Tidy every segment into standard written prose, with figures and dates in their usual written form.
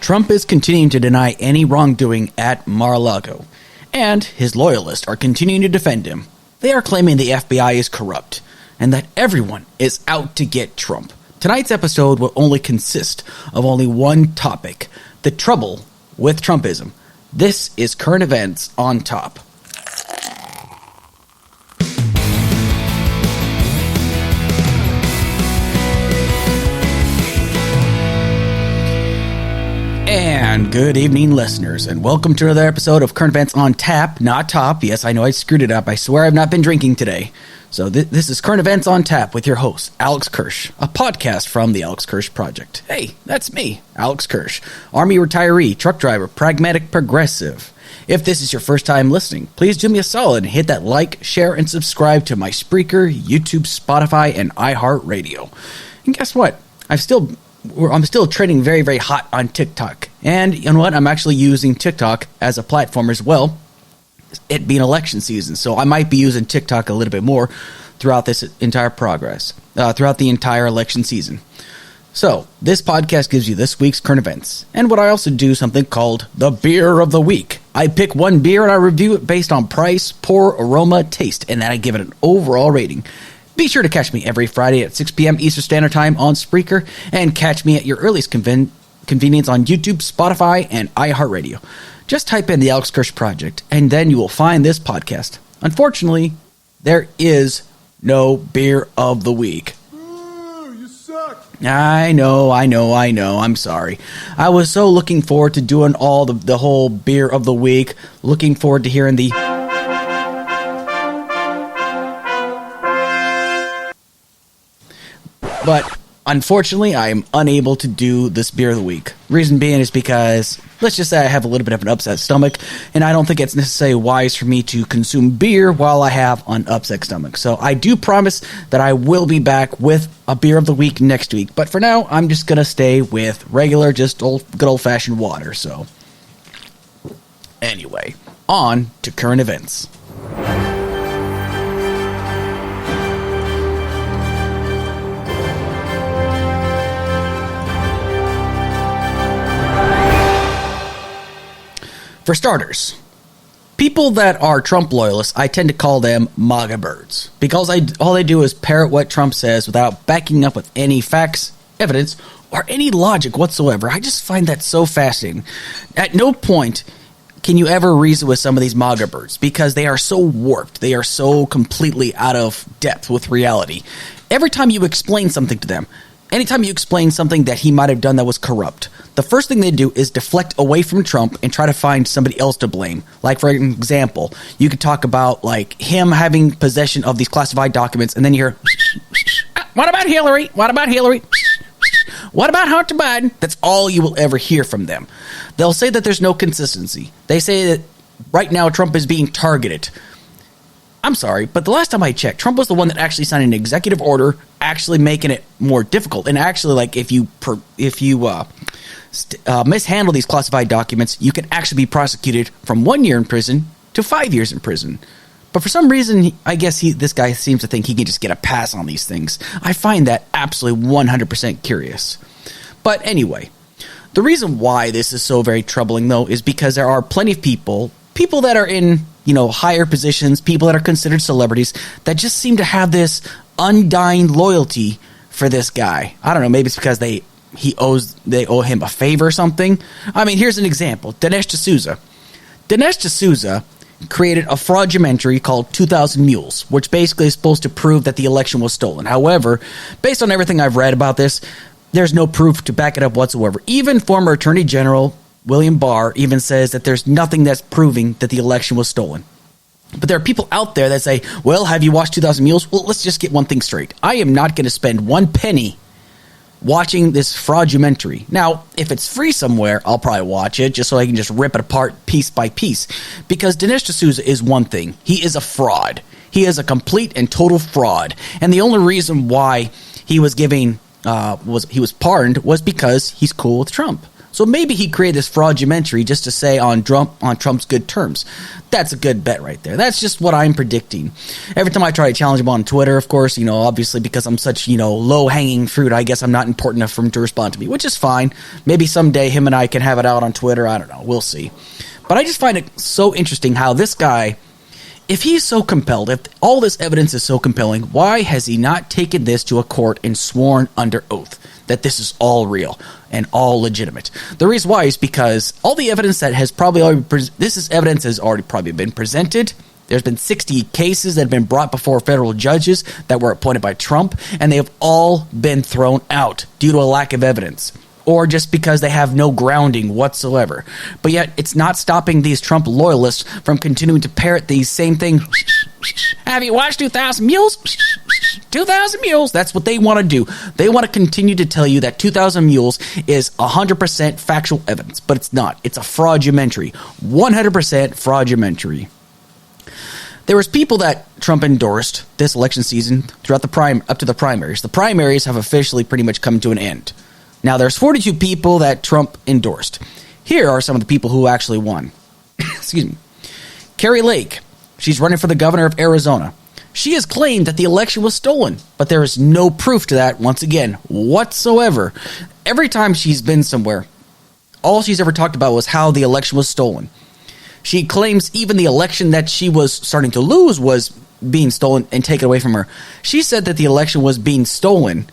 Trump is continuing to deny any wrongdoing at Mar-a-Lago, and his loyalists are continuing to defend him. They are claiming the FBI is corrupt, and that everyone is out to get Trump. Tonight's episode will only consist of only one topic: the trouble with Trumpism. This is Current Events on Top. And good evening, listeners, and welcome to another episode of Current Events on Tap, not Top. Yes, I know I screwed it up. I swear I've not been drinking today. So this is Current Events on Tap with your host, Alex Kirsch, a podcast from the Alex Kirsch Project. Hey, that's me, Alex Kirsch, Army retiree, truck driver, pragmatic progressive. If this is your first time listening, please do me a solid and hit that like, share, and subscribe to my Spreaker, YouTube, Spotify, and iHeartRadio. And guess what? I'm still trending very, very hot on TikTok. And you know what? I'm actually using TikTok as a platform as well, it being election season. So I might be using TikTok a little bit more throughout this entire throughout the entire election season. So this podcast gives you this week's current events. And what I also do something called the Beer of the Week. I pick one beer and I review it based on price, pour, aroma, taste, and then I give it an overall rating. Be sure to catch me every Friday at 6 p.m. Eastern Standard Time on Spreaker, and catch me at your earliest convenience on YouTube, Spotify, and iHeartRadio. Just type in the Alex Kirsch Project, and then you will find this podcast. Unfortunately, there is no Beer of the Week. Ooh, you suck. I know. I'm sorry. I was so looking forward to doing all the whole Beer of the Week, looking forward to hearing the... But unfortunately, I am unable to do this Beer of the Week. Reason being is because, let's just say I have a little bit of an upset stomach, and I don't think it's necessarily wise for me to consume beer while I have an upset stomach. So I do promise that I will be back with a Beer of the Week next week. But for now, I'm just going to stay with regular, just good old-fashioned water. So anyway, on to current events. For starters, people that are Trump loyalists, I tend to call them MAGA birds, because all they do is parrot what Trump says without backing up with any facts, evidence, or any logic whatsoever. I just find that so fascinating. At no point can you ever reason with some of these MAGA birds, because they are so warped. They are so completely out of depth with reality. Every time you explain something to them, anytime you explain something that he might have done that was corrupt, the first thing they do is deflect away from Trump and try to find somebody else to blame. Like, for example, you could talk about, like, him having possession of these classified documents, and then you hear, what about Hillary? What about Hillary? What about Hunter Biden? That's all you will ever hear from them. They'll say that there's no consistency. They say that right now Trump is being targeted. I'm sorry, but the last time I checked, Trump was the one that actually signed an executive order actually making it more difficult. And actually, like, if you mishandle these classified documents, you can actually be prosecuted from 1 year in prison to 5 years in prison. But for some reason, I guess this guy seems to think he can just get a pass on these things. I find that absolutely 100% curious. But anyway, the reason why this is so very troubling, though, is because there are plenty of people that are in, higher positions, people that are considered celebrities, that just seem to have this undying loyalty for this guy. I don't know, maybe it's because they owe him a favor or something. I mean, here's an example. Dinesh D'Souza. Dinesh D'Souza created a fraudumentary called 2,000 Mules, which basically is supposed to prove that the election was stolen. However, based on everything I've read about this, there's no proof to back it up whatsoever. Even former Attorney General William Barr even says that there's nothing that's proving that the election was stolen. But there are people out there that say, well, have you watched 2,000 Mules? Well, let's just get one thing straight. I am not going to spend one penny watching this fraudumentary. Now, if it's free somewhere, I'll probably watch it just so I can just rip it apart piece by piece. Because Dinesh D'Souza is one thing. He is a fraud. He is a complete and total fraud. And the only reason why he was pardoned was because he's cool with Trump. So maybe he created this fraudumentary just to say on Trump's good terms. That's a good bet right there. That's just what I'm predicting. Every time I try to challenge him on Twitter, of course, obviously because I'm such, low-hanging fruit, I guess I'm not important enough for him to respond to me, which is fine. Maybe someday him and I can have it out on Twitter. I don't know. We'll see. But I just find it so interesting how this guy, if he's so compelled, if all this evidence is so compelling, why has he not taken this to a court and sworn under oath that this is all real and all legitimate? The reason why is because all the evidence that has probably already evidence has already probably been presented. There's been 60 cases that have been brought before federal judges that were appointed by Trump, and they have all been thrown out due to a lack of evidence, or just because they have no grounding whatsoever. But yet, it's not stopping these Trump loyalists from continuing to parrot these same things. Have you watched 2,000 Mules? 2,000 Mules. That's what they want to do. They want to continue to tell you that 2,000 Mules is 100% factual evidence, but it's not. It's a fraudumentary. 100% fraudumentary. There was people that Trump endorsed this election season throughout up to the primaries. The primaries have officially pretty much come to an end. Now, there's 42 people that Trump endorsed. Here are some of the people who actually won. Excuse me. Carrie Lake. She's running for the governor of Arizona. She has claimed that the election was stolen, but there is no proof to that, once again, whatsoever. Every time she's been somewhere, all she's ever talked about was how the election was stolen. She claims even the election that she was starting to lose was being stolen and taken away from her. She said that the election was being stolen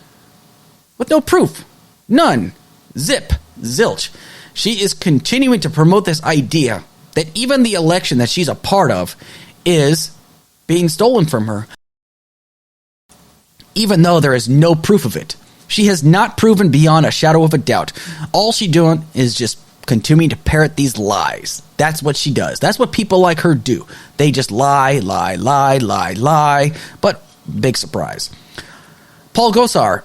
with no proof. None. Zip. Zilch. She is continuing to promote this idea that even the election that she's a part of is being stolen from her, even though there is no proof of it. She has not proven beyond a shadow of a doubt. All she's doing is just continuing to parrot these lies. That's what she does. That's what people like her do. They just lie. But big surprise. Paul Gosar.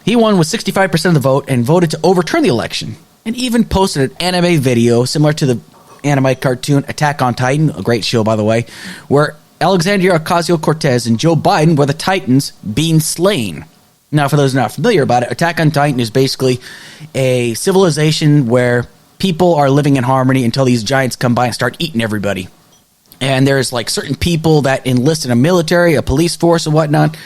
He won with 65% of the vote and voted to overturn the election, and even posted an anime video similar to the anime cartoon Attack on Titan, a great show, by the way, where Alexandria Ocasio-Cortez and Joe Biden were the Titans being slain. Now, for those not familiar about it, Attack on Titan is basically a civilization where people are living in harmony until these giants come by and start eating everybody. And there's like certain people that enlist in a military, a police force and whatnot,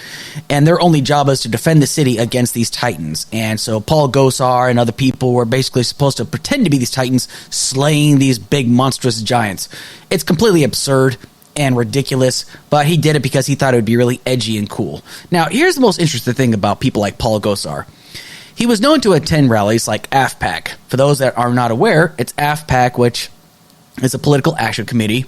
and their only job is to defend the city against these titans. And so Paul Gosar and other people were basically supposed to pretend to be these titans, slaying these big monstrous giants. It's completely absurd and ridiculous, but he did it because he thought it would be really edgy and cool. Now, here's the most interesting thing about people like Paul Gosar. He was known to attend rallies like AFPAC. For those that are not aware, it's AFPAC, which is a political action committee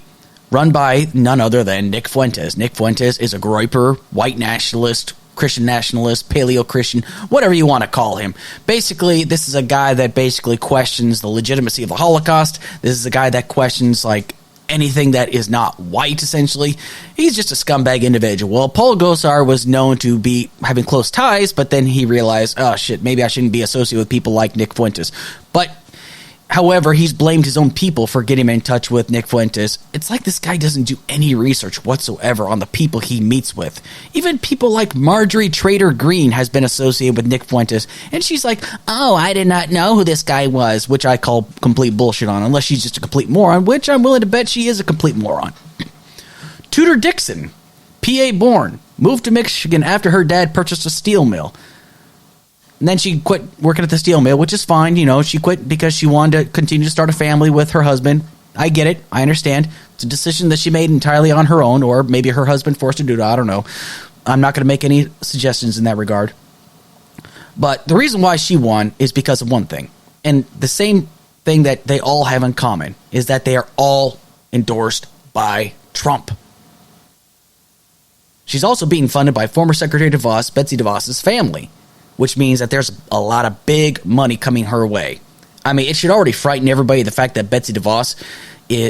run by none other than Nick Fuentes. Nick Fuentes is a groyper, white nationalist, Christian nationalist, paleo-Christian, whatever you want to call him. Basically, this is a guy that basically questions the legitimacy of the Holocaust. This is a guy that questions, anything that is not white, essentially. He's just a scumbag individual. Well, Paul Gosar was known to be having close ties, but then he realized, oh, shit, maybe I shouldn't be associated with people like Nick Fuentes. But however, he's blamed his own people for getting him in touch with Nick Fuentes. It's like this guy doesn't do any research whatsoever on the people he meets with. Even people like Marjorie Trader Green has been associated with Nick Fuentes, and she's like, oh, I did not know who this guy was, which I call complete bullshit on, unless she's just a complete moron, which I'm willing to bet she is a complete moron. Tudor Dixon, PA born, moved to Michigan after her dad purchased a steel mill. And then she quit working at the steel mill, which is fine. She quit because she wanted to continue to start a family with her husband. I get it. I understand. It's a decision that she made entirely on her own, or maybe her husband forced her to do it. I don't know. I'm not going to make any suggestions in that regard. But the reason why she won is because of one thing. And the same thing that they all have in common is that they are all endorsed by Trump. She's also being funded by former Secretary DeVos, Betsy DeVos's family, which means that there's a lot of big money coming her way. I mean, it should already frighten everybody, the fact that Betsy DeVos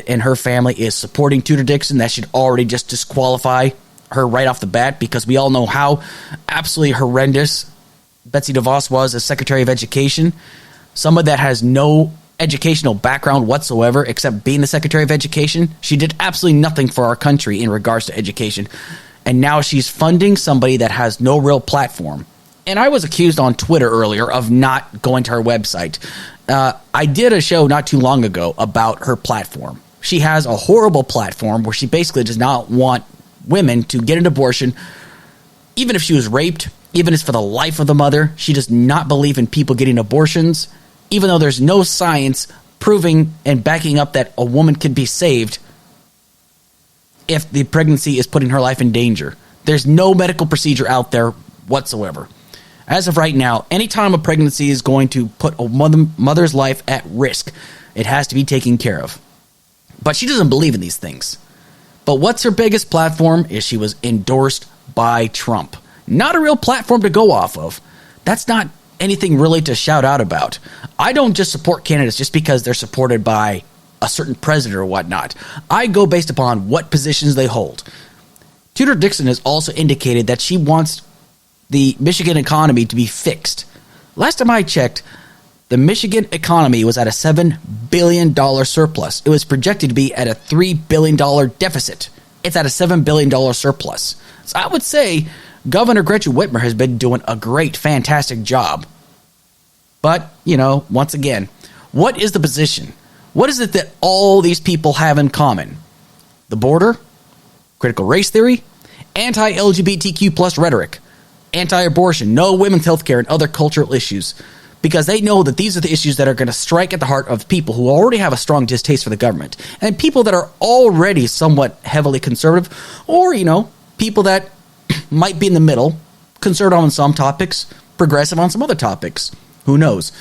and her family is supporting Tudor Dixon. That should already just disqualify her right off the bat, because we all know how absolutely horrendous Betsy DeVos was as Secretary of Education. Someone that has no educational background whatsoever except being the Secretary of Education. She did absolutely nothing for our country in regards to education. And now she's funding somebody that has no real platform. And I was accused on Twitter earlier of not going to her website. I did a show not too long ago about her platform. She has a horrible platform where she basically does not want women to get an abortion, even if she was raped, even if it's for the life of the mother. She does not believe in people getting abortions, even though there's no science proving and backing up that a woman can be saved if the pregnancy is putting her life in danger. There's no medical procedure out there whatsoever. As of right now, anytime a pregnancy is going to put a mother's life at risk, it has to be taken care of. But she doesn't believe in these things. But what's her biggest platform is she was endorsed by Trump. Not a real platform to go off of. That's not anything really to shout out about. I don't just support candidates just because they're supported by a certain president or whatnot. I go based upon what positions they hold. Tudor Dixon has also indicated that she wants the Michigan economy to be fixed. Last time I checked, the Michigan economy was at a $7 billion surplus. It was projected to be at a $3 billion deficit. It's at a $7 billion surplus. So I would say Governor Gretchen Whitmer has been doing a great, fantastic job. But, once again, what is the position? What is it that all these people have in common? The border, critical race theory, anti-LGBTQ plus rhetoric, anti-abortion, no women's health care, and other cultural issues. Because they know that these are the issues that are going to strike at the heart of people who already have a strong distaste for the government, and people that are already somewhat heavily conservative, or, people that might be in the middle, conservative on some topics, progressive on some other topics. Who knows?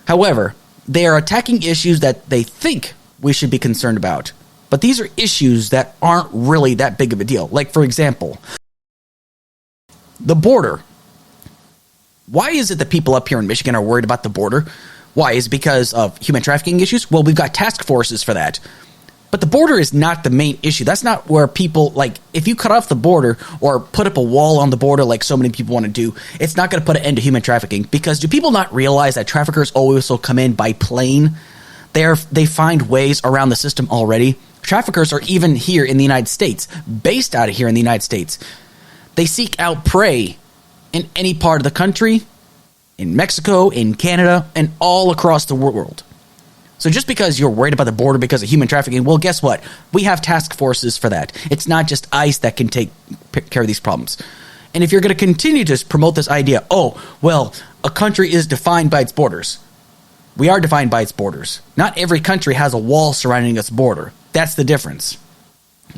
However, they are attacking issues that they think we should be concerned about. But these are issues that aren't really that big of a deal. Like, for example, the border. Why is it that people up here in Michigan are worried about the border? Why? Is it because of human trafficking issues? Well, we've got task forces for that. But the border is not the main issue. That's not where people, if you cut off the border or put up a wall on the border like so many people want to do, it's not going to put an end to human trafficking. Because do people not realize that traffickers always will come in by plane? They find ways around the system already. Traffickers are even here in the United States, based out of here in the United States. They seek out prey in any part of the country, in Mexico, in Canada, and all across the world. So just because you're worried about the border because of human trafficking, well, guess what? We have task forces for that. It's not just ICE that can take care of these problems. And if you're going to continue to promote this idea, a country is defined by its borders. We are defined by its borders. Not every country has a wall surrounding its border. That's the difference.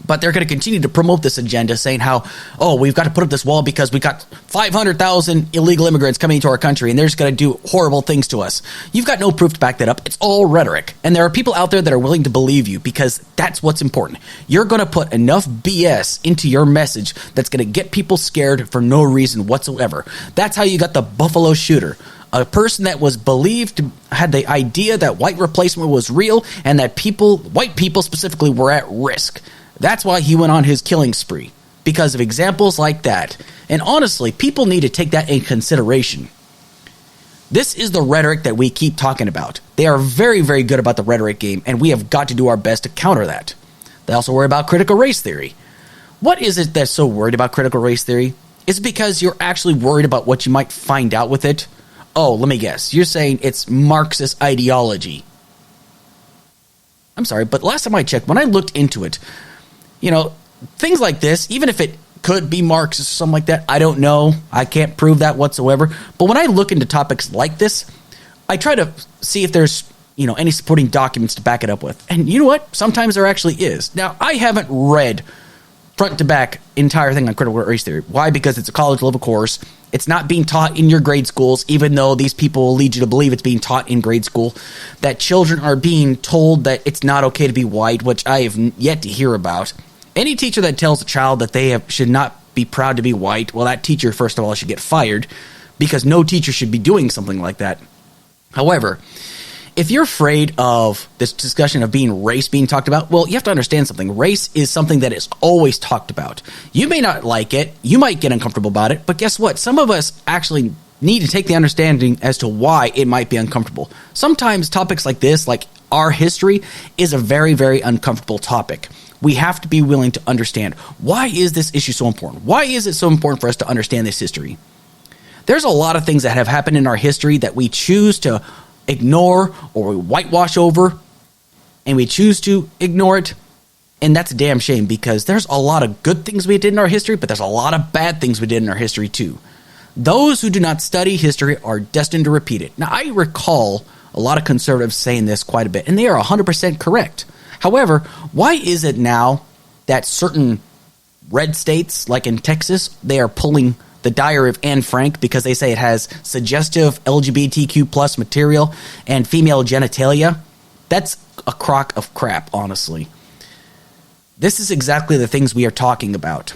But they're going to continue to promote this agenda saying how, we've got to put up this wall because we got 500,000 illegal immigrants coming into our country and they're just going to do horrible things to us. You've got no proof to back that up. It's all rhetoric. And there are people out there that are willing to believe you because that's what's important. You're going to put enough BS into your message that's going to get people scared for no reason whatsoever. That's how you got the Buffalo shooter. A person that was believed to had the idea that white replacement was real and that white people specifically, were at risk. That's why he went on his killing spree, because of examples like that. And honestly, people need to take that in consideration. This is the rhetoric that we keep talking about. They are very, very good about the rhetoric game, and we have got to do our best to counter that. They also worry about critical race theory. What is it that's so worried about critical race theory? Is it because you're actually worried about what you might find out with it? Oh, let me guess. You're saying it's Marxist ideology. I'm sorry, but last time I checked, when I looked into it, things like this, even if it could be Marxist or something like that, I don't know. I can't prove that whatsoever. But when I look into topics like this, I try to see if there's, any supporting documents to back it up with. And you know what? Sometimes there actually is. Now, I haven't read front to back entire thing on critical race theory. Why? Because it's a college level course. It's not being taught in your grade schools, even though these people will lead you to believe it's being taught in grade school. That children are being told that it's not okay to be white, which I have yet to hear about. Any teacher that tells a child that they should not be proud to be white, well, that teacher, first of all, should get fired, because no teacher should be doing something like that. However, if you're afraid of this discussion of race being talked about, well, you have to understand something. Race is something that is always talked about. You may not like it. You might get uncomfortable about it. But guess what? Some of us actually need to take the understanding as to why it might be uncomfortable. Sometimes topics like this, like our history, is a very, very uncomfortable topic. We have to be willing to understand, why is this issue so important? Why is it so important for us to understand this history? There's a lot of things that have happened in our history that we choose to ignore or we whitewash over, and we choose to ignore it. And that's a damn shame, because there's a lot of good things we did in our history, but there's a lot of bad things we did in our history too. Those who do not study history are destined to repeat it. Now, I recall a lot of conservatives saying this quite a bit, and they are 100% correct. However, why is it now that certain red states, like in Texas, they are pulling the Diary of Anne Frank because they say it has suggestive LGBTQ plus material and female genitalia? That's a crock of crap, honestly. This is exactly the things we are talking about.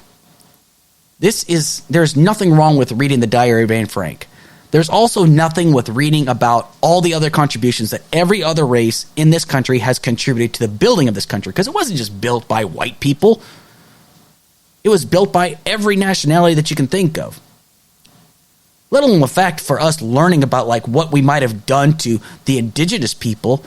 There's nothing wrong with reading the Diary of Anne Frank. There's also nothing with reading about all the other contributions that every other race in this country has contributed to the building of this country, because it wasn't just built by white people. It was built by every nationality that you can think of. Let alone the fact for us learning about like what we might have done to the indigenous people.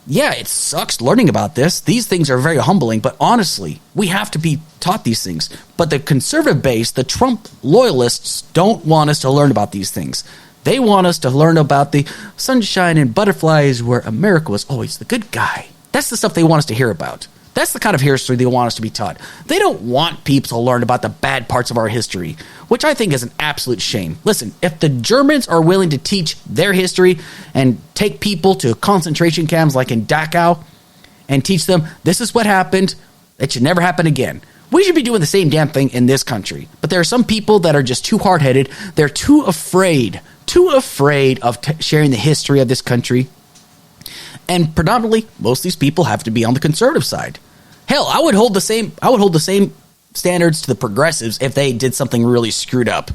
Yeah, it sucks learning about this. These things are very humbling, but honestly, we have to be taught these things. But the conservative base, the Trump loyalists, don't want us to learn about these things. They want us to learn about the sunshine and butterflies where America was always the good guy. That's the stuff they want us to hear about. That's the kind of history they want us to be taught. They don't want people to learn about the bad parts of our history, which I think is an absolute shame. Listen, if the Germans are willing to teach their history and take people to concentration camps like in Dachau and teach them this is what happened, it should never happen again. We should be doing the same damn thing in this country. But there are some people that are just too hard-headed. They're too afraid of sharing the history of this country. And predominantly, most of these people have to be on the conservative side. Hell, I would hold the same standards to the progressives if they did something really screwed up.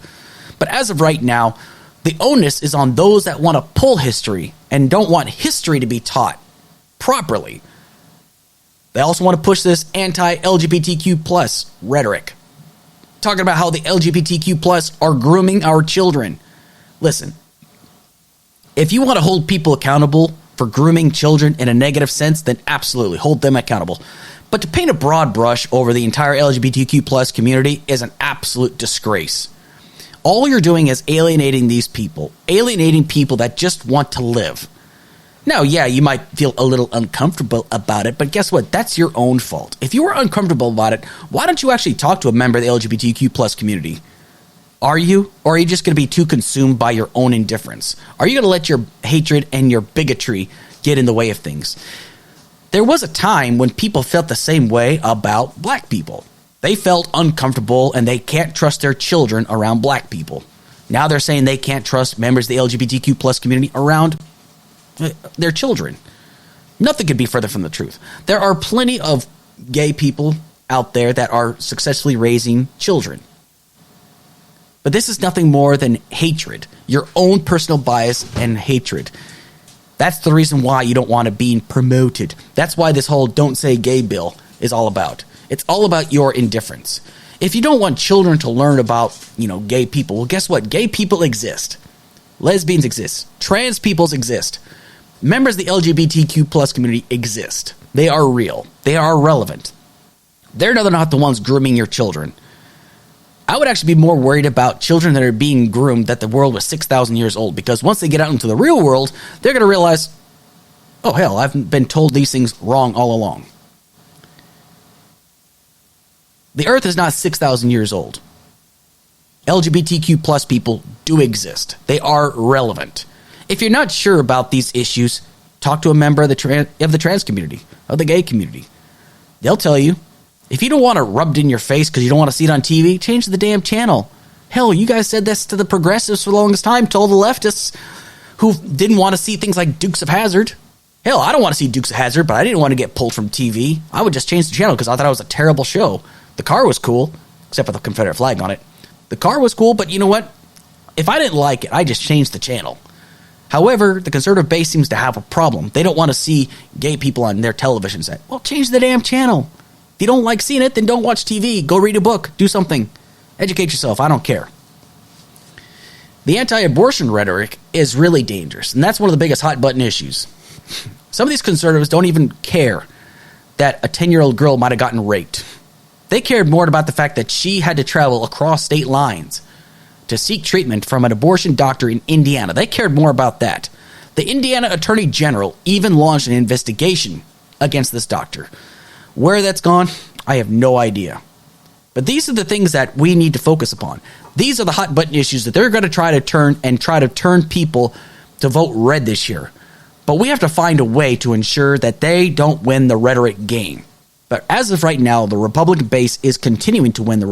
But as of right now, the onus is on those that want to pull history and don't want history to be taught properly. They also want to push this anti-LGBTQ plus rhetoric, talking about how the LGBTQ plus are grooming our children. Listen, if you want to hold people accountable for grooming children in a negative sense, then absolutely hold them accountable. But to paint a broad brush over the entire LGBTQ plus community is an absolute disgrace. All you're doing is alienating these people, alienating people that just want to live. Now, yeah, you might feel a little uncomfortable about it, but guess what? That's your own fault. If you were uncomfortable about it, why don't you actually talk to a member of the LGBTQ plus community? Are you? Or are you just going to be too consumed by your own indifference? Are you going to let your hatred and your bigotry get in the way of things? There was a time when people felt the same way about black people. They felt uncomfortable and they can't trust their children around black people. Now they're saying they can't trust members of the LGBTQ plus community around their children. Nothing could be further from the truth. There are plenty of gay people out there that are successfully raising children. But this is nothing more than hatred, your own personal bias and hatred. That's the reason why you don't want to be promoted. That's why this whole don't say gay bill is all about. It's all about your indifference. If you don't want children to learn about, gay people, well, guess what? Gay people exist. Lesbians exist. Trans peoples exist. Members of the LGBTQ plus community exist. They are real. They are relevant. They're not the ones grooming your children. I would actually be more worried about children that are being groomed that the world was 6,000 years old, because once they get out into the real world, they're going to realize, oh, hell, I've been told these things wrong all along. The earth is not 6,000 years old. LGBTQ plus people do exist. They are relevant. If you're not sure about these issues, talk to a member of the trans community, of the gay community. They'll tell you. If you don't want it rubbed in your face because you don't want to see it on TV, change the damn channel. Hell, you guys said this to the progressives for the longest time, told the leftists who didn't want to see things like Dukes of Hazzard. Hell, I don't want to see Dukes of Hazzard, but I didn't want to get pulled from TV. I would just change the channel because I thought it was a terrible show. The car was cool, except for the Confederate flag on it. The car was cool, but you know what? If I didn't like it, I just changed the channel. However, the conservative base seems to have a problem. They don't want to see gay people on their television set. Well, change the damn channel. If you don't like seeing it, then don't watch TV. Go read a book. Do something. Educate yourself. I don't care. The anti-abortion rhetoric is really dangerous, and that's one of the biggest hot-button issues. Some of these conservatives don't even care that a 10-year-old girl might have gotten raped. They cared more about the fact that she had to travel across state lines to seek treatment from an abortion doctor in Indiana. They cared more about that. The Indiana Attorney General even launched an investigation against this doctor. Where that's gone, I have no idea. But these are the things that we need to focus upon. These are the hot button issues that they're going to try to turn people to vote red this year. But we have to find a way to ensure that they don't win the rhetoric game. But as of right now, the Republican base is continuing to win the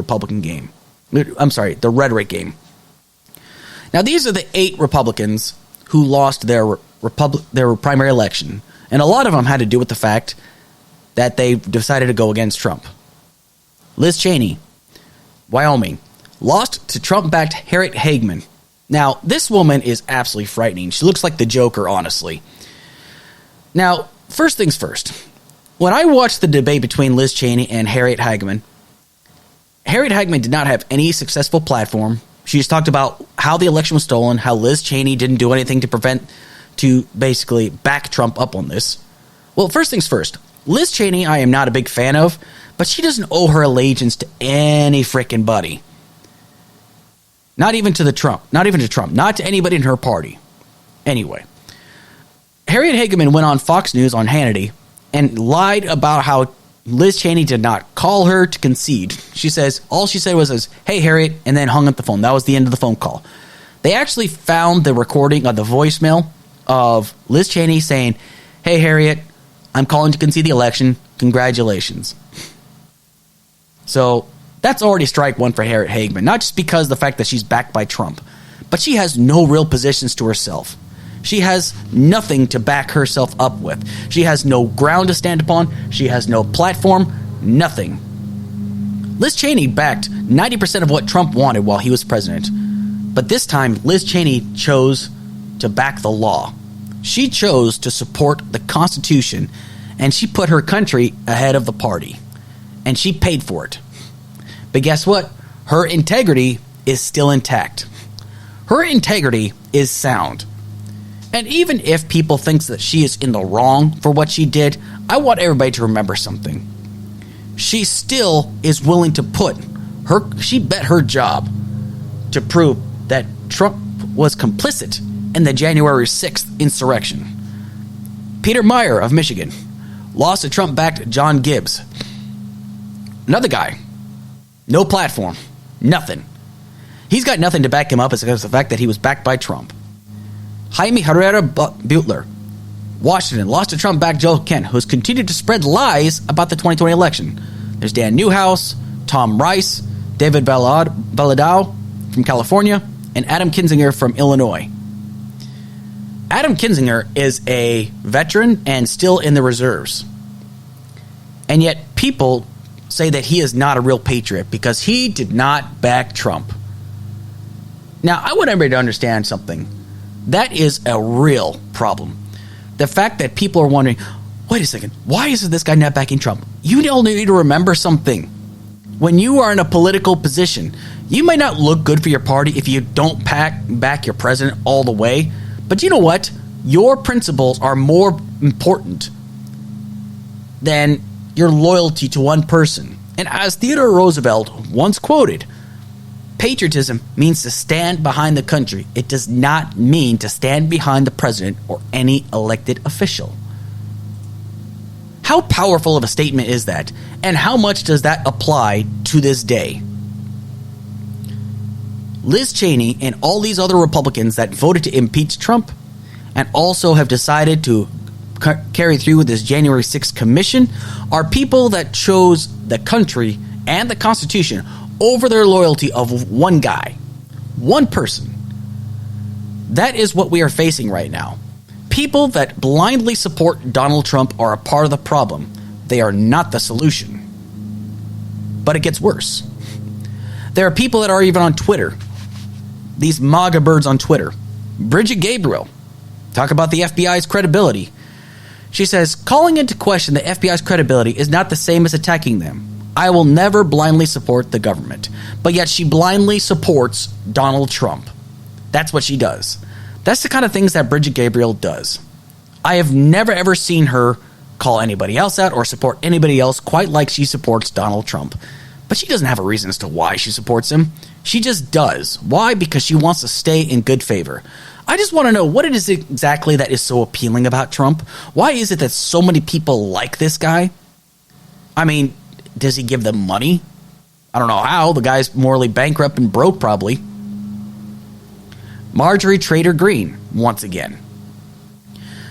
the rhetoric game. Now, these are the 8 Republicans who lost their primary election. And a lot of them had to do with the fact that they decided to go against Trump. Liz Cheney, Wyoming, lost to Trump-backed Harriet Hageman. Now, this woman is absolutely frightening. She looks like the Joker, honestly. Now, first things first. When I watched the debate between Liz Cheney and Harriet Hageman did not have any successful platform. She just talked about how the election was stolen, how Liz Cheney didn't do anything to basically back Trump up on this. Well, first things first. Liz Cheney, I am not a big fan of, but she doesn't owe her allegiance to any frickin' buddy. Not even to Trump, not to anybody in her party. Anyway, Harriet Hageman went on Fox News on Hannity and lied about how Liz Cheney did not call her to concede. All she said was, "Hey, Harriet," and then hung up the phone. That was the end of the phone call. They actually found the recording of the voicemail of Liz Cheney saying, "Hey, Harriet, I'm calling to concede the election. Congratulations." So that's already strike one for Harriet Hageman, not just because of the fact that she's backed by Trump, but she has no real positions to herself. She has nothing to back herself up with. She has no ground to stand upon. She has no platform, nothing. Liz Cheney backed 90% of what Trump wanted while he was president. But this time, Liz Cheney chose to back the law. She chose to support the Constitution, and she put her country ahead of the party. And she paid for it. But guess what? Her integrity is still intact. Her integrity is sound. And even if people think that she is in the wrong for what she did, I want everybody to remember something. She still is willing to she bet her job to prove that Trump was complicit in the January 6th insurrection. Peter Meyer of Michigan lost to Trump-backed John Gibbs. Another guy. No platform. Nothing. He's got nothing to back him up except the fact that he was backed by Trump. Jaime Herrera Butler, Washington, lost to Trump-backed Joe Kent, who's continued to spread lies about the 2020 election. There's Dan Newhouse, Tom Rice, David Valadao from California, and Adam Kinzinger from Illinois. Adam Kinzinger is a veteran and still in the reserves. And yet people say that he is not a real patriot because he did not back Trump. Now, I want everybody to understand something. That is a real problem. The fact that people are wondering, wait a second, why isn't this guy not backing Trump? You all need to remember something. When you are in a political position, you might not look good for your party if you don't back your president all the way. But you know what? Your principles are more important than your loyalty to one person. And as Theodore Roosevelt once quoted, patriotism means to stand behind the country. It does not mean to stand behind the president or any elected official. How powerful of a statement is that? And how much does that apply to this day? Liz Cheney and all these other Republicans that voted to impeach Trump and also have decided to carry through with this January 6th commission are people that chose the country and the Constitution over their loyalty of one guy, one person. That is what we are facing right now. People that blindly support Donald Trump are a part of the problem. They are not the solution. But it gets worse. There are people that are even on Twitter. These MAGA birds on Twitter. Bridget Gabriel. Talk about the FBI's credibility. She says, calling into question the FBI's credibility is not the same as attacking them. I will never blindly support the government. But yet she blindly supports Donald Trump. That's what she does. That's the kind of things that Bridget Gabriel does. I have never ever seen her call anybody else out or support anybody else quite like she supports Donald Trump. But she doesn't have a reason as to why she supports him. She just does. Why? Because she wants to stay in good favor. I just want to know what it is exactly that is so appealing about Trump. Why is it that so many people like this guy? I mean, does he give them money? I don't know how. The guy's morally bankrupt and broke, probably. Marjorie Taylor Greene, once again.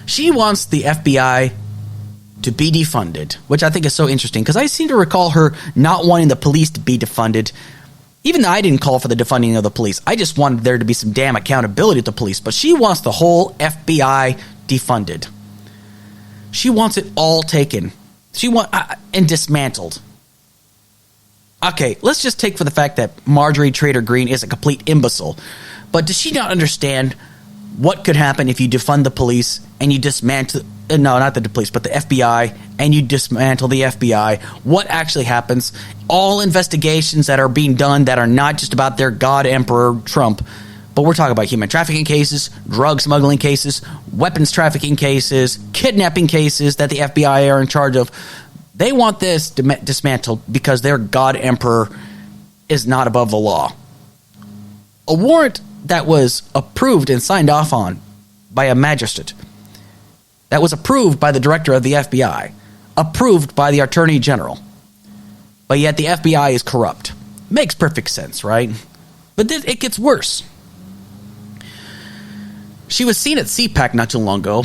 She wants the FBI to be defunded, which I think is so interesting because I seem to recall her not wanting the police to be defunded. Even though I didn't call for the defunding of the police, I just wanted there to be some damn accountability to the police. But she wants the whole FBI defunded. She wants it all taken. She wants and dismantled. Okay, let's just take for the fact that Marjorie Taylor Greene is a complete imbecile. But does she not understand what could happen if you defund the police and you dismantle... No, not the police, but the FBI, and you dismantle the FBI? What actually happens? All investigations that are being done that are not just about their God Emperor Trump, but we're talking about human trafficking cases, drug smuggling cases, weapons trafficking cases, kidnapping cases that the FBI are in charge of. They want this dismantled because their God Emperor is not above the law. A warrant that was approved and signed off on by a magistrate, that was approved by the director of the FBI, approved by the attorney general, but yet the FBI is corrupt. Makes perfect sense, right? But it gets worse. She was seen at CPAC not too long ago,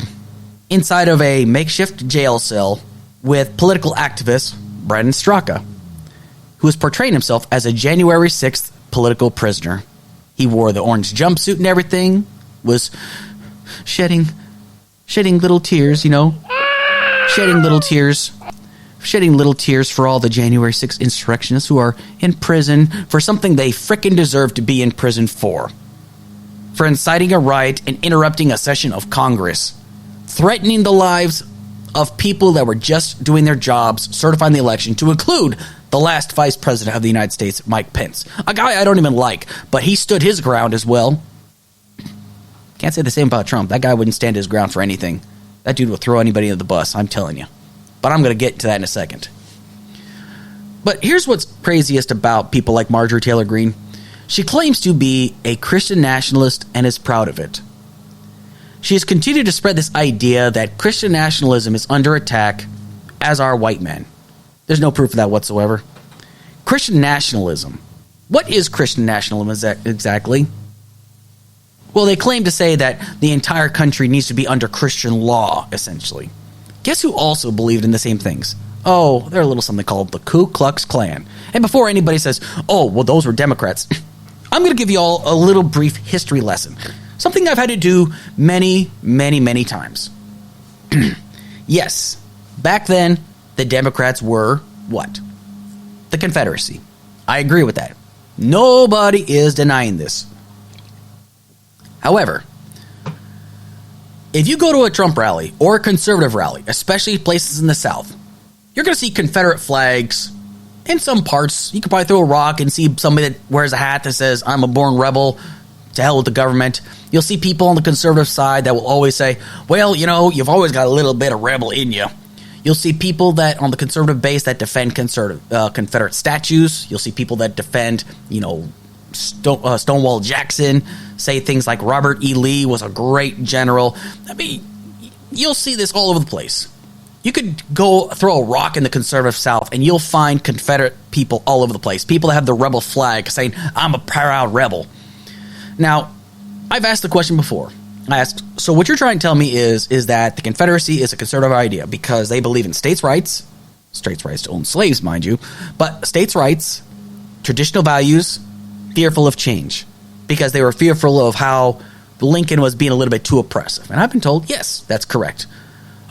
inside of a makeshift jail cell with political activist Brandon Straka, who was portraying himself as a January 6th political prisoner. He wore the orange jumpsuit and everything, was shedding little tears, shedding little tears for all the January 6th insurrectionists who are in prison for something they frickin' deserve to be in prison for inciting a riot and interrupting a session of Congress, threatening the lives of people that were just doing their jobs, certifying the election, to include the last vice president of the United States, Mike Pence, a guy I don't even like, but he stood his ground as well. Can't say the same about Trump. That guy wouldn't stand his ground for anything. That dude will throw anybody under the bus, I'm telling you. But I'm going to get to that in a second. But here's what's craziest about people like Marjorie Taylor Greene. She claims to be a Christian nationalist and is proud of it. She has continued to spread this idea that Christian nationalism is under attack, as are white men. There's no proof of that whatsoever. Christian nationalism. What is Christian nationalism exactly? Well, they claim to say that the entire country needs to be under Christian law, essentially. Guess who also believed in the same things? Oh, they're a little something called the Ku Klux Klan. And before anybody says, oh, well, those were Democrats, I'm going to give you all a little brief history lesson. Something I've had to do many, many, many times. Yes, back then, the Democrats were what? The Confederacy. I agree with that. Nobody is denying this. However, if you go to a Trump rally or a conservative rally, especially places in the South, you're going to see Confederate flags in some parts. You could probably throw a rock and see somebody that wears a hat that says, I'm a born rebel, to hell with the government. You'll see people on the conservative side that will always say, well, you've always got a little bit of rebel in you. You'll see people that on the conservative base that defend Confederate statues. You'll see people that defend, Stonewall Jackson, say things like Robert E. Lee was a great general. I mean, you'll see this all over the place. You could go throw a rock in the conservative South and you'll find Confederate people all over the place. People that have the rebel flag saying, I'm a proud rebel. Now, I've asked the question before. I asked, so what you're trying to tell me is that the Confederacy is a conservative idea because they believe in states' rights to own slaves, mind you, but states' rights, traditional values, fearful of change because they were fearful of how Lincoln was being a little bit too oppressive. And I've been told, yes, that's correct.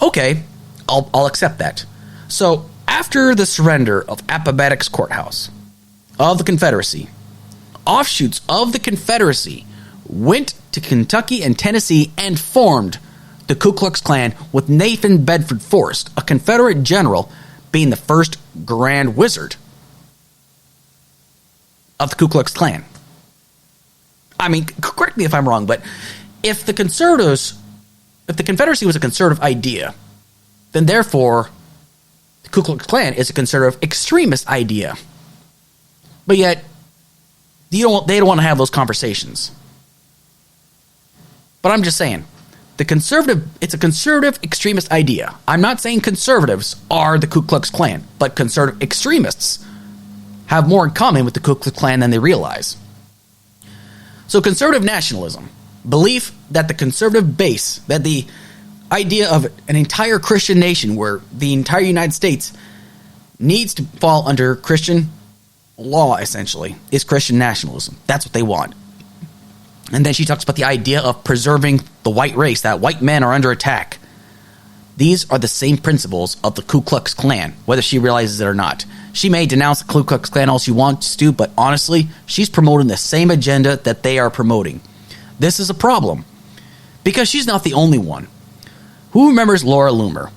Okay, I'll accept that. So after the surrender of Appomattox Courthouse of the Confederacy, offshoots of the Confederacy went to Kentucky and Tennessee and formed the Ku Klux Klan with Nathan Bedford Forrest, a Confederate general, being the first Grand Wizard of the Ku Klux Klan. I mean, correct me if I'm wrong, but if the Confederacy was a conservative idea, then therefore the Ku Klux Klan is a conservative extremist idea. But yet, they don't want to have those conversations. But I'm just saying, it's a conservative extremist idea. I'm not saying conservatives are the Ku Klux Klan, but conservative extremists have more in common with the Ku Klux Klan than they realize. So conservative nationalism, belief that the conservative base, that the idea of an entire Christian nation where the entire United States needs to fall under Christian law, essentially, is Christian nationalism. That's what they want. And then she talks about the idea of preserving the white race, that white men are under attack. These are the same principles of the Ku Klux Klan, whether she realizes it or not. She may denounce the Ku Klux Klan all she wants to, but honestly, she's promoting the same agenda that they are promoting. This is a problem, because she's not the only one. Who remembers Laura Loomer?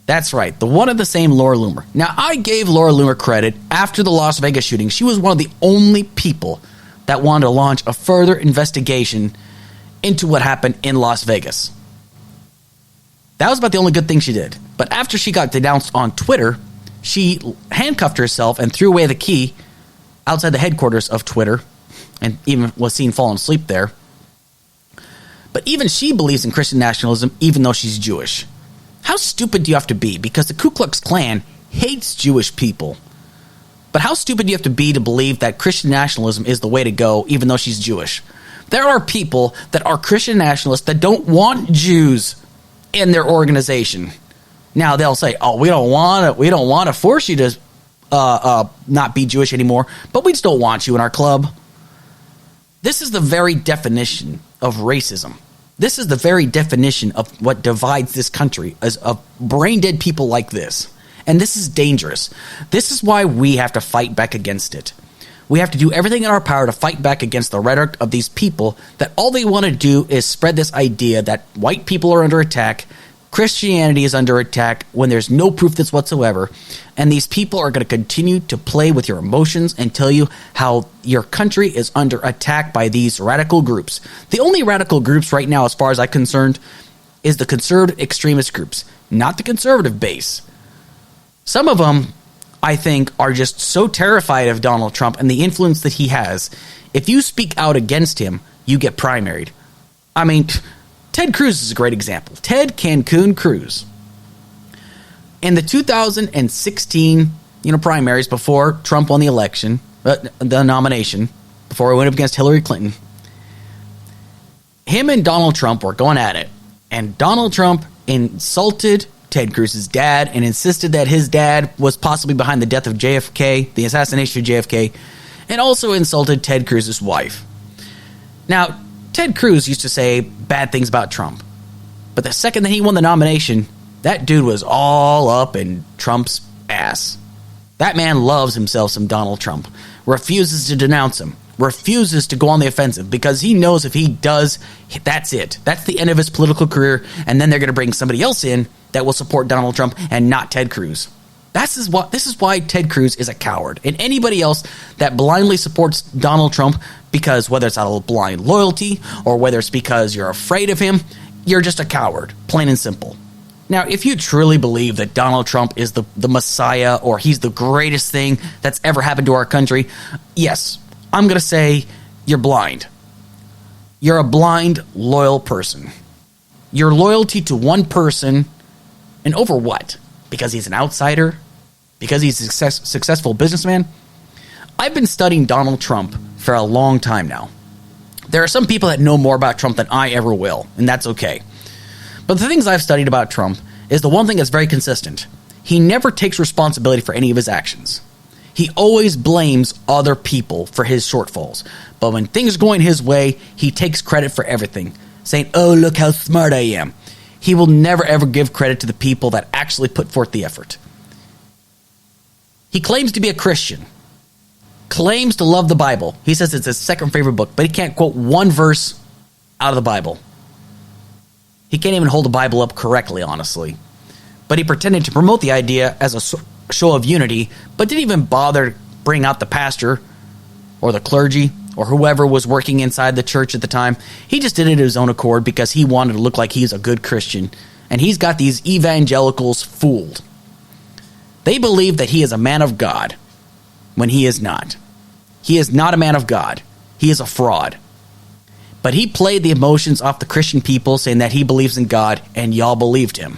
That's right, the one of the same Laura Loomer. Now, I gave Laura Loomer credit after the Las Vegas shooting. She was one of the only people that wanted to launch a further investigation into what happened in Las Vegas. That was about the only good thing she did. But after she got denounced on Twitter, she handcuffed herself and threw away the key outside the headquarters of Twitter, and even was seen falling asleep there. But even she believes in Christian nationalism, even though she's Jewish. How stupid do you have to be? Because the Ku Klux Klan hates Jewish people. But how stupid do you have to be to believe that Christian nationalism is the way to go, even though she's Jewish? There are people that are Christian nationalists that don't want Jews in their organization. Now they'll say, "Oh, we don't want to force you to not be Jewish anymore, but we just don't want you in our club." This is the very definition of racism. This is the very definition of what divides this country, as of brain-dead people like this. And this is dangerous. This is why we have to fight back against it. We have to do everything in our power to fight back against the rhetoric of these people that all they want to do is spread this idea that white people are under attack, Christianity is under attack, when there's no proof this whatsoever, and these people are going to continue to play with your emotions and tell you how your country is under attack by these radical groups. The only radical groups right now, as far as I'm concerned, is the conservative extremist groups, not the conservative base. Some of them, I think, are just so terrified of Donald Trump and the influence that he has. If you speak out against him, you get primaried. I mean, Ted Cruz is a great example. Ted Cancun Cruz. In the 2016, primaries before Trump won the election, the nomination, before he went up against Hillary Clinton, him and Donald Trump were going at it. And Donald Trump insulted Ted Cruz's dad and insisted that his dad was possibly behind the death of JFK, the assassination of JFK, and also insulted Ted Cruz's wife. Now, Ted Cruz used to say bad things about Trump, but the second that he won the nomination, that dude was all up in Trump's ass. That man loves himself some Donald Trump, refuses to denounce him, refuses to go on the offensive, because he knows if he does, that's it. That's the end of his political career, and then they're going to bring somebody else in that will support Donald Trump and not Ted Cruz. This is why Ted Cruz is a coward. And anybody else that blindly supports Donald Trump, because whether it's out of blind loyalty or whether it's because you're afraid of him, you're just a coward, plain and simple. Now, if you truly believe that Donald Trump is the Messiah, or he's the greatest thing that's ever happened to our country, yes, I'm going to say you're blind. You're a blind, loyal person. Your loyalty to one person, and over what? Because he's an outsider? Because he's a successful businessman? I've been studying Donald Trump for a long time now. There are some people that know more about Trump than I ever will, and that's okay. But the things I've studied about Trump is the one thing that's very consistent. He never takes responsibility for any of his actions. He always blames other people for his shortfalls. But when things are going his way, he takes credit for everything, saying, "Oh, look how smart I am." He will never ever give credit to the people that actually put forth the effort. He claims to be a Christian, claims to love the Bible. He says it's his second favorite book, but he can't quote one verse out of the Bible. He can't even hold the Bible up correctly, honestly. But he pretended to promote the idea as a show of unity, but didn't even bother to bring out the pastor or the clergy or whoever was working inside the church at the time. He just did it of his own accord because he wanted to look like he's a good Christian. And he's got these evangelicals fooled. They believe that he is a man of God when he is not. He is not a man of God. He is a fraud. But he played the emotions off the Christian people, saying that he believes in God, and y'all believed him.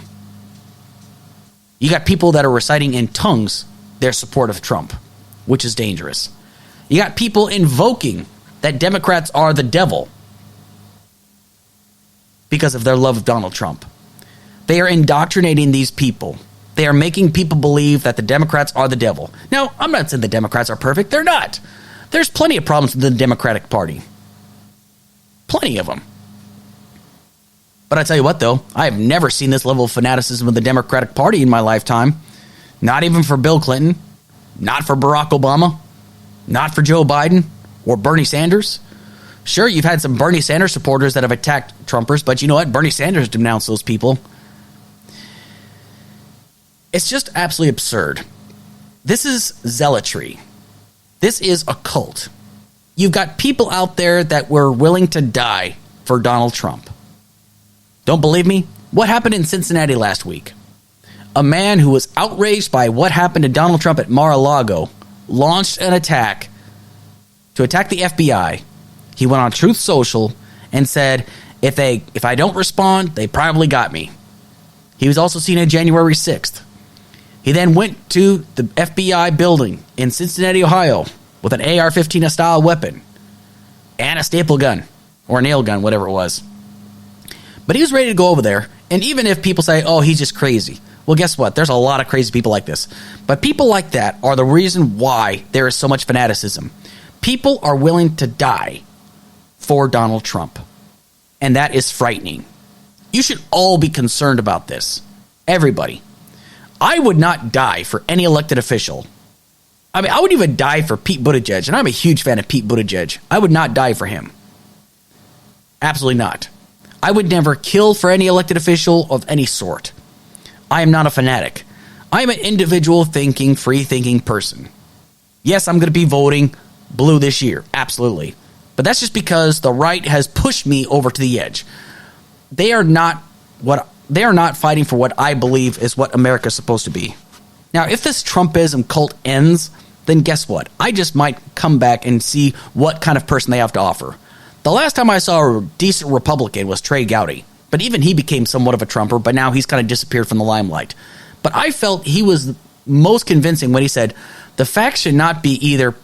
You got people that are reciting in tongues their support of Trump, which is dangerous. You got people invoking that Democrats are the devil because of their love of Donald Trump. They are indoctrinating these people. They are making people believe that the Democrats are the devil. Now, I'm not saying the Democrats are perfect. They're not. There's plenty of problems with the Democratic Party. Plenty of them. But I tell you what, though, I have never seen this level of fanaticism of the Democratic Party in my lifetime. Not even for Bill Clinton. Not for Barack Obama. Not for Joe Biden or Bernie Sanders. Sure, you've had some Bernie Sanders supporters that have attacked Trumpers, but you know what? Bernie Sanders denounced those people. It's just absolutely absurd. This is zealotry. This is a cult. You've got people out there that were willing to die for Donald Trump. Don't believe me? What happened in Cincinnati last week? A man who was outraged by what happened to Donald Trump at Mar-a-Lago launched an attack to attack the FBI. He went on Truth Social and said, if I don't respond, they probably got me. He was also seen on January 6th. He then went to the FBI building in Cincinnati, Ohio, with an AR-15 style weapon and a staple gun or a nail gun, whatever it was. But he was ready to go over there. And even if people say, oh, he's just crazy. Well, guess what? There's a lot of crazy people like this. But people like that are the reason why there is so much fanaticism. People are willing to die for Donald Trump. And that is frightening. You should all be concerned about this. Everybody. I would not die for any elected official. I mean, I would even die for Pete Buttigieg, and I'm a huge fan of Pete Buttigieg. I would not die for him. Absolutely not. I would never kill for any elected official of any sort. I am not a fanatic. I am an individual thinking, free-thinking person. Yes, I'm going to be voting blue this year. Absolutely. But that's just because the right has pushed me over to the edge. They are not fighting for what I believe is what America is supposed to be. Now, if this Trumpism cult ends, then guess what? I just might come back and see what kind of person they have to offer. The last time I saw a decent Republican was Trey Gowdy. But even he became somewhat of a Trumper, but now he's kind of disappeared from the limelight. But I felt he was most convincing when he said, the facts should not be either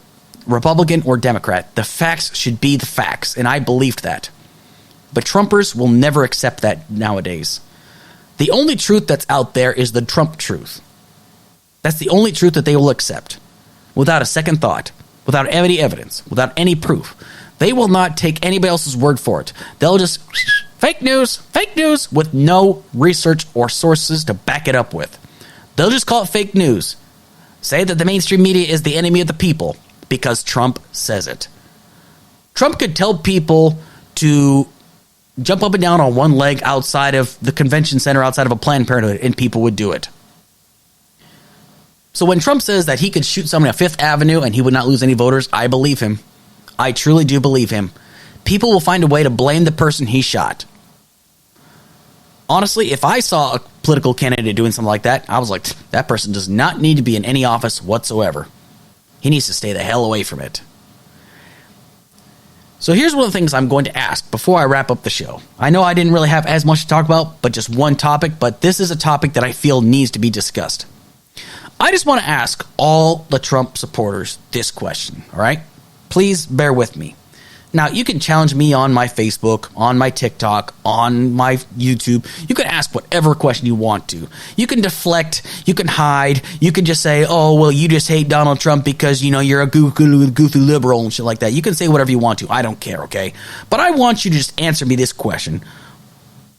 Republican or Democrat. The facts should be the facts, and I believed that. But Trumpers will never accept that nowadays. The only truth that's out there is the Trump truth. That's the only truth that they will accept. Without a second thought, without any evidence, without any proof. They will not take anybody else's word for it. They'll just, fake news, with no research or sources to back it up with. They'll just call it fake news. Say that the mainstream media is the enemy of the people because Trump says it. Trump could tell people to jump up and down on one leg outside of the convention center, outside of a Planned Parenthood, and people would do it. So when Trump says that he could shoot someone at Fifth Avenue and he would not lose any voters, I believe him. I truly do believe him. People will find a way to blame the person he shot. Honestly, if I saw a political candidate doing something like that, I was like, that person does not need to be in any office whatsoever. He needs to stay the hell away from it. So here's one of the things I'm going to ask before I wrap up the show. I know I didn't really have as much to talk about, but just one topic, but this is a topic that I feel needs to be discussed. I just want to ask all the Trump supporters this question, all right? Please bear with me. Now, you can challenge me on my Facebook, on my TikTok, on my YouTube. You can ask whatever question you want to. You can deflect. You can hide. You can just say, oh, well, you just hate Donald Trump because, you know, you're a goofy liberal and shit like that. You can say whatever you want to. I don't care, okay? But I want you to just answer me this question.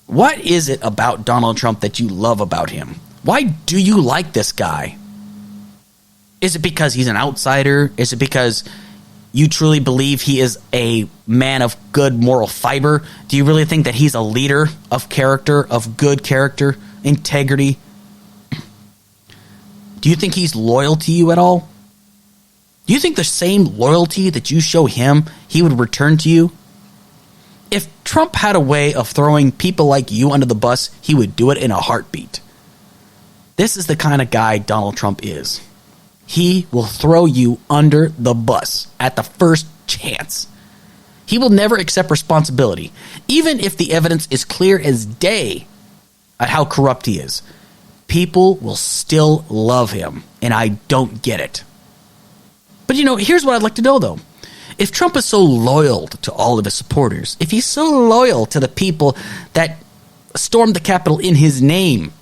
What is it about Donald Trump that you love about him? Why do you like this guy? Is it because he's an outsider? Is it because you truly believe he is a man of good moral fiber? Do you really think that he's a leader of character, of good character, integrity? Do you think he's loyal to you at all? Do you think the same loyalty that you show him, he would return to you? If Trump had a way of throwing people like you under the bus, he would do it in a heartbeat. This is the kind of guy Donald Trump is. he will throw you under the bus at the first chance. He will never accept responsibility, even if the evidence is clear as day at how corrupt he is. People will still love him, and I don't get it. But here's what I'd like to know, though. If Trump is so loyal to all of his supporters, if he's so loyal to the people that stormed the Capitol in his name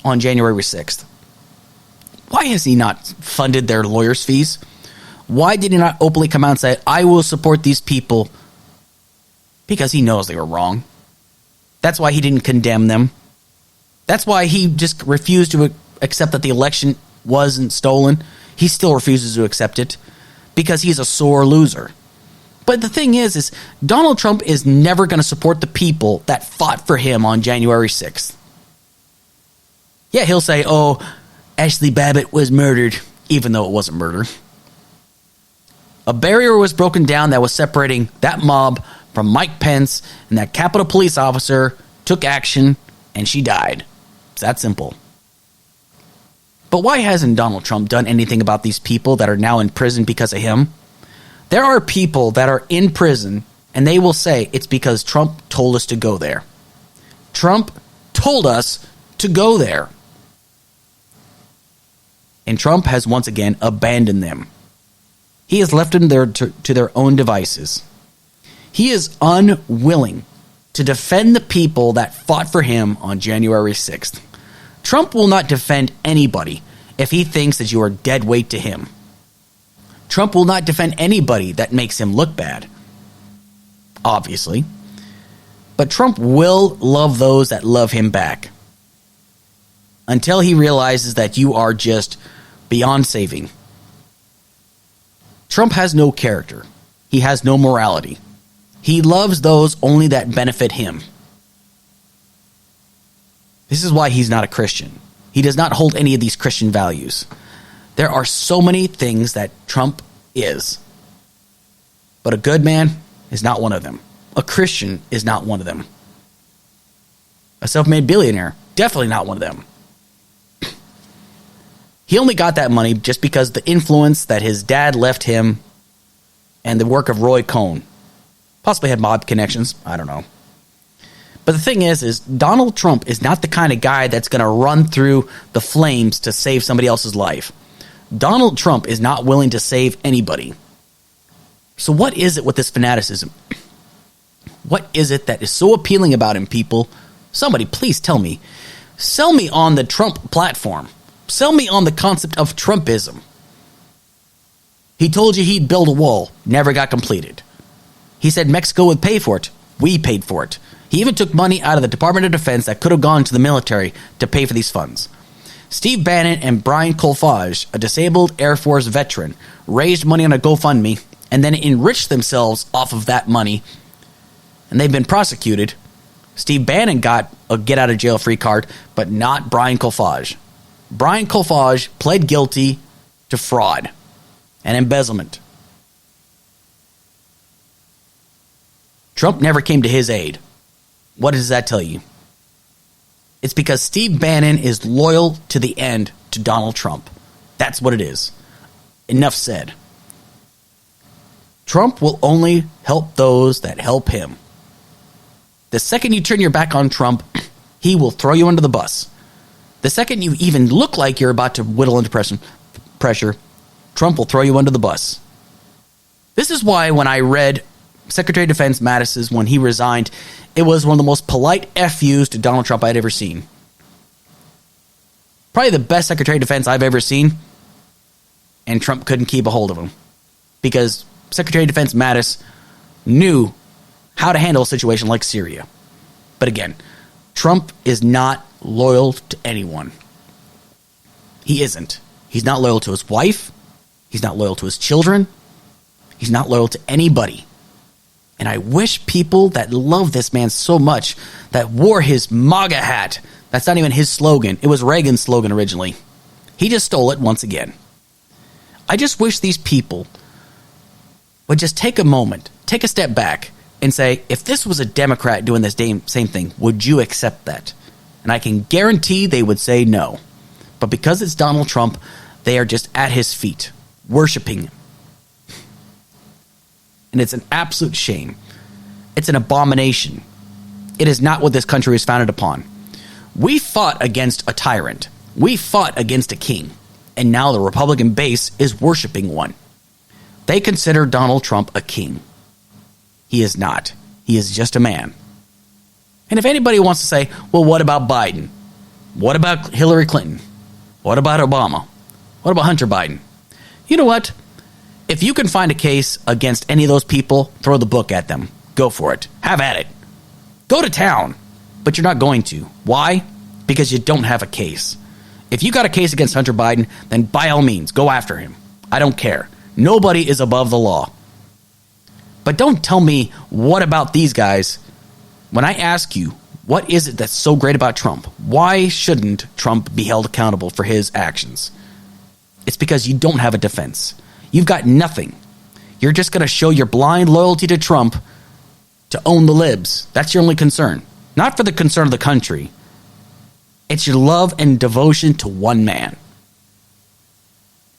on January 6th, why has he not funded their lawyers' fees? Why did he not openly come out and say, I will support these people? Because he knows they were wrong. That's why he didn't condemn them. That's why he just refused to accept that the election wasn't stolen. He still refuses to accept it because he's a sore loser. But the thing is Donald Trump is never going to support the people that fought for him on January 6th. Yeah, he'll say, oh, Ashley Babbitt was murdered, even though it wasn't murder. A barrier was broken down that was separating that mob from Mike Pence, and that Capitol Police officer took action, and she died. It's that simple. But why hasn't Donald Trump done anything about these people that are now in prison because of him? There are people that are in prison, and they will say it's because Trump told us to go there. Trump told us to go there. And Trump has once again abandoned them. He has left them there to their own devices. He is unwilling to defend the people that fought for him on January 6th. Trump will not defend anybody if he thinks that you are dead weight to him. Trump will not defend anybody that makes him look bad, obviously. But Trump will love those that love him back until he realizes that you are just beyond saving. Trump has no character. He has no morality. He loves those only that benefit him. This is why he's not a Christian. He does not hold any of these Christian values. There are so many things that Trump is. But a good man is not one of them. A Christian is not one of them. A self-made billionaire, definitely not one of them. He only got that money just because the influence that his dad left him and the work of Roy Cohn. Possibly had mob connections. I don't know. But the thing is Donald Trump is not the kind of guy that's going to run through the flames to save somebody else's life. Donald Trump is not willing to save anybody. So what is it with this fanaticism? What is it that is so appealing about him, people? Somebody please tell me. Sell me on the Trump platform. Sell me on the concept of Trumpism. He told you he'd build a wall. Never got completed. He said Mexico would pay for it. We paid for it. He even took money out of the Department of Defense that could have gone to the military to pay for these funds. Steve Bannon and Brian Kolfage, a disabled Air Force veteran, raised money on a GoFundMe and then enriched themselves off of that money. And they've been prosecuted. Steve Bannon got a get-out-of-jail-free card, but not Brian Kolfage. Brian Kolfage pled guilty to fraud and embezzlement. Trump never came to his aid. What does that tell you? It's because Steve Bannon is loyal to the end to Donald Trump. That's what it is. Enough said. Trump will only help those that help him. The second you turn your back on Trump, he will throw you under the bus. The second you even look like you're about to whittle into pressure, Trump will throw you under the bus. This is why when I read Secretary of Defense Mattis's when he resigned, it was one of the most polite FUs to Donald Trump I'd ever seen. Probably the best Secretary of Defense I've ever seen, and Trump couldn't keep a hold of him. Because Secretary of Defense Mattis knew how to handle a situation like Syria. But again, Trump is not loyal to anyone. He isn't. He's not loyal to his wife. He's not loyal to his children. He's not loyal to anybody. And I wish people that love this man so much, that wore his MAGA hat, that's not even his slogan. It was Reagan's slogan originally. He just stole it once again. I just wish these people would just take a moment, take a step back, and say, if this was a Democrat doing this same thing, would you accept that? And I can guarantee they would say no. But because it's Donald Trump, They are just at his feet, worshiping him. And it's an absolute shame. It's an abomination. It is not what this country is founded upon. We fought against a tyrant. We fought against a king. And now the Republican base is worshiping one. They consider Donald Trump a king. He is not. He is just a man. And if anybody wants to say, well, what about Biden? What about Hillary Clinton? What about Obama? What about Hunter Biden? You know what? If you can find a case against any of those people, throw the book at them. Go for it. Have at it. Go to town. But you're not going to. Why? Because you don't have a case. If you got a case against Hunter Biden, then by all means, go after him. I don't care. Nobody is above the law. But don't tell me, what about these guys? When I ask you, what is it that's so great about Trump? Why shouldn't Trump be held accountable for his actions? It's because you don't have a defense. You've got nothing. You're just going to show your blind loyalty to Trump to own the libs. That's your only concern. Not for the concern of the country. It's your love and devotion to one man.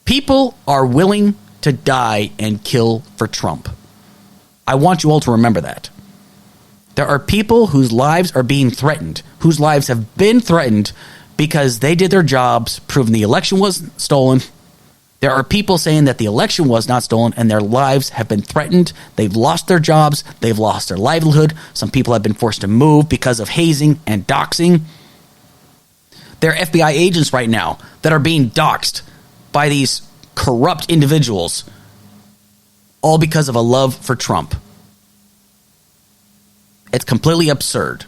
People are willing to die and kill for Trump. I want you all to remember that. There are people whose lives are being threatened, whose lives have been threatened because they did their jobs, proving the election was stolen. There are people saying that the election was not stolen and their lives have been threatened. They've lost their jobs. They've lost their livelihood. Some people have been forced to move because of hazing and doxing. There are FBI agents right now that are being doxed by these corrupt individuals, all because of a love for Trump. It's completely absurd.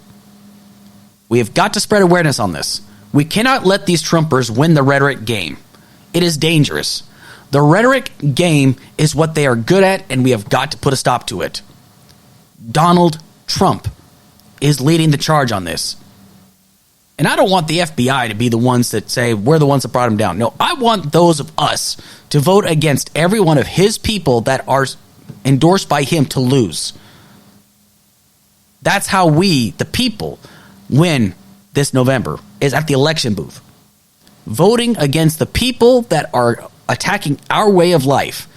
We have got to spread awareness on this. We cannot let these Trumpers win the rhetoric game. It is dangerous. The rhetoric game is what they are good at, and we have got to put a stop to it. Donald Trump is leading the charge on this. And I don't want the FBI to be the ones that say we're the ones that brought him down. No, I want those of us to vote against every one of his people that are endorsed by him to lose. That's how we, the people, win this November, is at the election booth. Voting against the people that are attacking our way of life,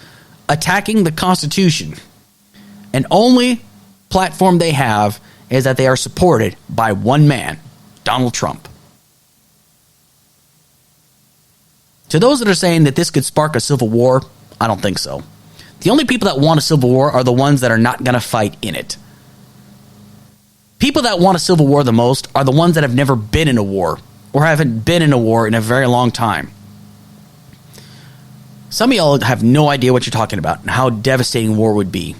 attacking the Constitution. And only platform they have is that they are supported by one man, Donald Trump. To those that are saying that this could spark a civil war, I don't think so. The only people that want a civil war are the ones that are not going to fight in it. People that want a civil war the most are the ones that have never been in a war or haven't been in a war in a very long time. Some of y'all have no idea what you're talking about and how devastating war would be.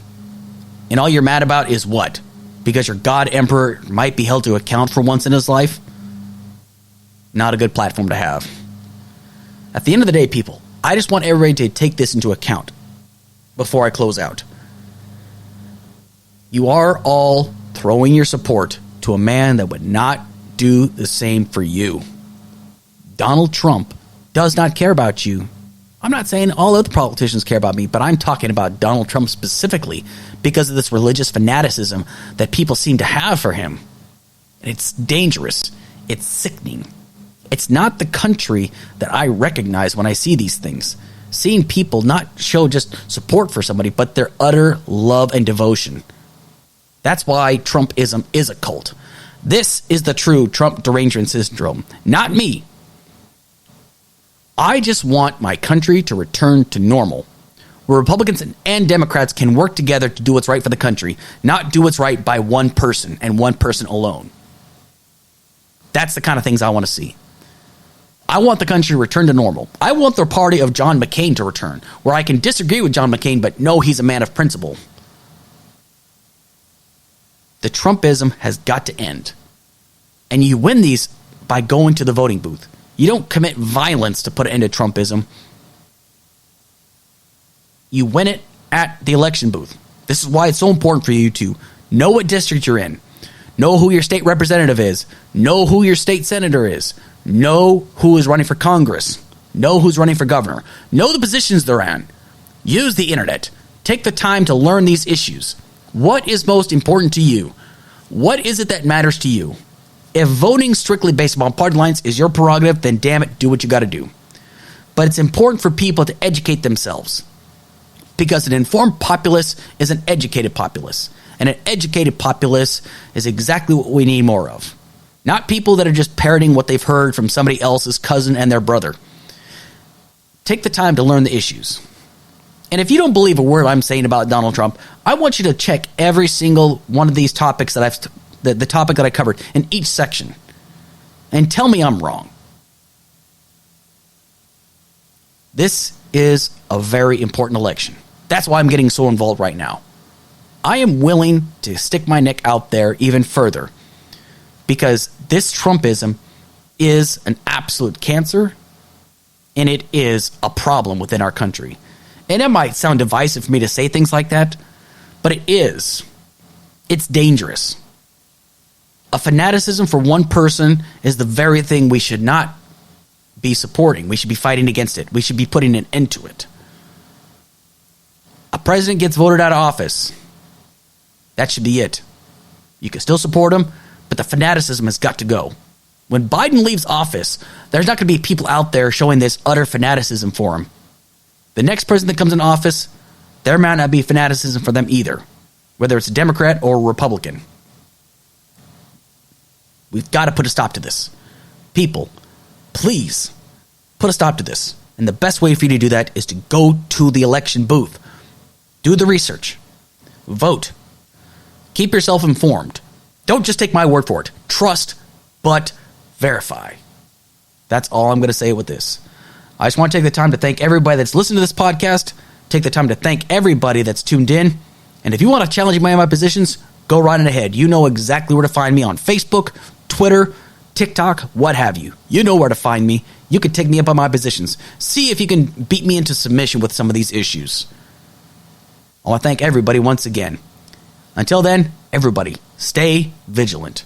And all you're mad about is what? Because your God Emperor might be held to account for once in his life? Not a good platform to have. At the end of the day, people, I just want everybody to take this into account before I close out. You are all throwing your support to a man that would not do the same for you. Donald Trump does not care about you. I'm not saying all other politicians care about me, but I'm talking about Donald Trump specifically because of this religious fanaticism that people seem to have for him. It's dangerous. It's sickening. It's not the country that I recognize when I see these things. Seeing people not show just support for somebody, but their utter love and devotion. That's why Trumpism is a cult. This is the true Trump derangement syndrome, not me. I just want my country to return to normal, where Republicans and Democrats can work together to do what's right for the country, not do what's right by one person and one person alone. That's the kind of things I want to see. I want the country to return to normal. I want the party of John McCain to return, where I can disagree with John McCain, but know he's a man of principle. The Trumpism has got to end. And you win these by going to the voting booth. You don't commit violence to put an end to Trumpism. You win it at the election booth. This is why it's so important for you to know what district you're in. Know who your state representative is. Know who your state senator is. Know who is running for Congress. Know who's running for governor. Know the positions they're on. Use the internet. Take the time to learn these issues. What is most important to you? What is it that matters to you? If voting strictly based upon party lines is your prerogative, then damn it, do what you got to do. But it's important for people to educate themselves, because an informed populace is an educated populace. And an educated populace is exactly what we need more of. Not people that are just parroting what they've heard from somebody else's cousin and their brother. Take the time to learn the issues. And if you don't believe a word I'm saying about Donald Trump, I want you to check every single one of these topics that the topic that I covered in each section, and tell me I'm wrong. This is a very important election. That's why I'm getting so involved right now. I am willing to stick my neck out there even further, because this Trumpism is an absolute cancer, and it is a problem within our country. And it might sound divisive for me to say things like that, but it is. It's dangerous. A fanaticism for one person is the very thing we should not be supporting. We should be fighting against it. We should be putting an end to it. A president gets voted out of office. That should be it. You can still support him, but the fanaticism has got to go. When Biden leaves office, there's not going to be people out there showing this utter fanaticism for him. The next president that comes in office, there might not be fanaticism for them either, whether it's a Democrat or a Republican. We've got to put a stop to this. People, please put a stop to this. And the best way for you to do that is to go to the election booth. Do the research. Vote. Keep yourself informed. Don't just take my word for it. Trust, but verify. That's all I'm going to say with this. I just want to take the time to thank everybody that's listened to this podcast. Take the time to thank everybody that's tuned in. And if you want to challenge me on my positions, go right ahead. You know exactly where to find me on Facebook, Twitter, TikTok, what have you. You know where to find me. You can take me up on my positions. See if you can beat me into submission with some of these issues. I want to thank everybody once again. Until then, everybody, stay vigilant.